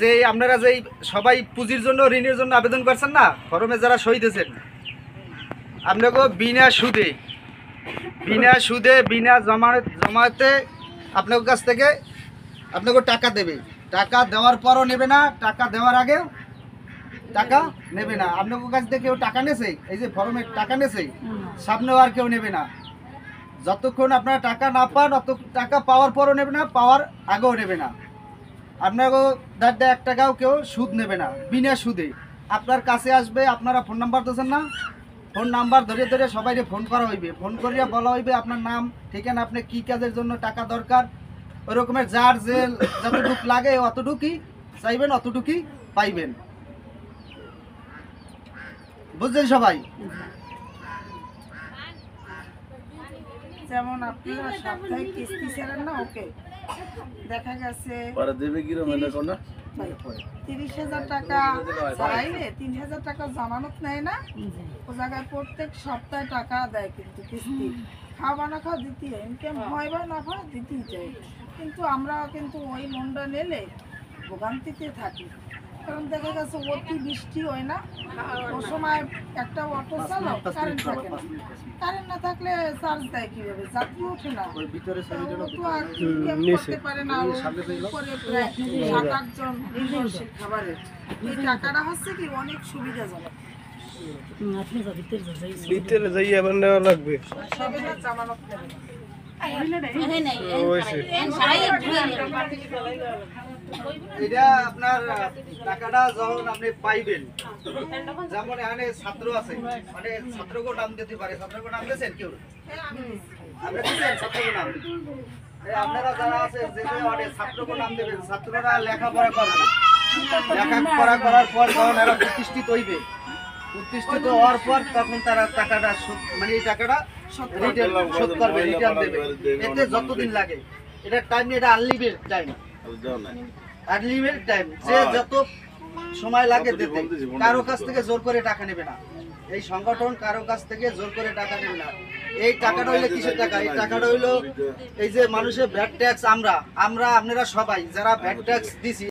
যে আপনারা যেই সবাই পুঁজির জন্য ঋণের জন্য আবেদন করছেন না, ফর্মে যারা সই দিয়েছেন, আপনাকে বিনা সুদে বিনা জমাতে আপনার কাছ থেকে আপনাকে টাকা দেবে। টাকা দেওয়ার পরও নেবে না, টাকা দেওয়ার আগেও টাকা নেবে না। আপনার কাছ থেকে কেউ টাকা নেছে, এই যে ফর্মে টাকা নেছে, সামনেও আর কেউ নেবে না। যতক্ষণ আপনারা টাকা না পান, অত টাকা পাওয়ার পরও নেবে না, পাওয়ার আগেও নেবে না। আপনাকে 1 টাকাও কেউ সুদ নেবে না, বিনা সুদে আপনার কাছে আসবে। আপনারা ফোন নাম্বার দিয়েছেন না, ফোন নাম্বার ধরে ধরে সবাইকে ফোন করা হইবে, ফোন করিয়া বলা হইবে আপনার নাম ঠিকানা, আপনি কী কাজের জন্য টাকা দরকার, ওই রকমের যার যে যতটুক লাগে অতটুকুই চাইবেন, অতটুকুই পাইবেন। বুঝছেন সবাই? যেমন আপনারা সাপ্তাহিক কিস্তি ছেড়েন না, ওকে দেখা গেছে 30,000 টাকা চাইলে 3,000 টাকা জামানত নেয় না, ও জায়গায় প্রত্যেক সপ্তাহে টাকা দেয়, কিন্তু কিস্তি খাওয়া না খাওয়া দিতে হয়, ইনকাম হয় বা না হয় দিতেই চাই। কিন্তু আমরা কিন্তু ওই লোনটা নিলে ভোগান্তিতে থাকি। কারণ দেখা গেছে অতি বৃষ্টি হয় না, ও সময় একটা অটো চালাও, কারেন্ট থাকে না, কারেন্ট না থাকলে চার্জ দেয় কিভাবে, যাত্রী ওঠে না, ও তো আর ইনকাম করতে পারে না। উপরে প্রায় 7-8 জন নির্ভরশীল খাবারের। এই টাকাটা হচ্ছে কি অনেক সুবিধাজনক। ভিতরে যাই আবার নেওয়া লাগবে। সবে না জামানত নেবে। এটা আপনার টাকাটা যখন আপনি পাইবেন, যেমন এখানে ছাত্র আছে, মানে ছাত্রকে নাম দিতে পারে, ছাত্রকে নাম দিয়েছেন কেউ? আপনি দিচ্ছেন ছাত্রকে নাম? আপনারা যারা আছে যে অনেক ছাত্রকে নাম দেবেন, ছাত্ররা লেখাপড়া করবে, লেখাপড়া করার পর যখন এরা প্রতিষ্ঠিত হইবে, প্রতিষ্ঠিত হওয়ার পর তখন তারা টাকাটা মানে এই টাকাটা শোধ করবে, রিটার্ন দেবে। এতে যতদিন লাগে, এটা টাইম, এটা আনলিমিটেড টাইম, আনলিমিটেড টাইম, যে যত সময় লাগে দিতে। কারো কাছ থেকে জোর করে টাকা নেবে না, এই সংগঠন কারো কাছ থেকে জোর করে টাকা নেবে না। এই টাকাটা হইলে কিসের টাকা? এই টাকাটা হইলো এই যে মানুষের ভ্যাট ট্যাক্স, আমরা আপনারা সবাই যারা ভ্যাট ট্যাক্স দিছি,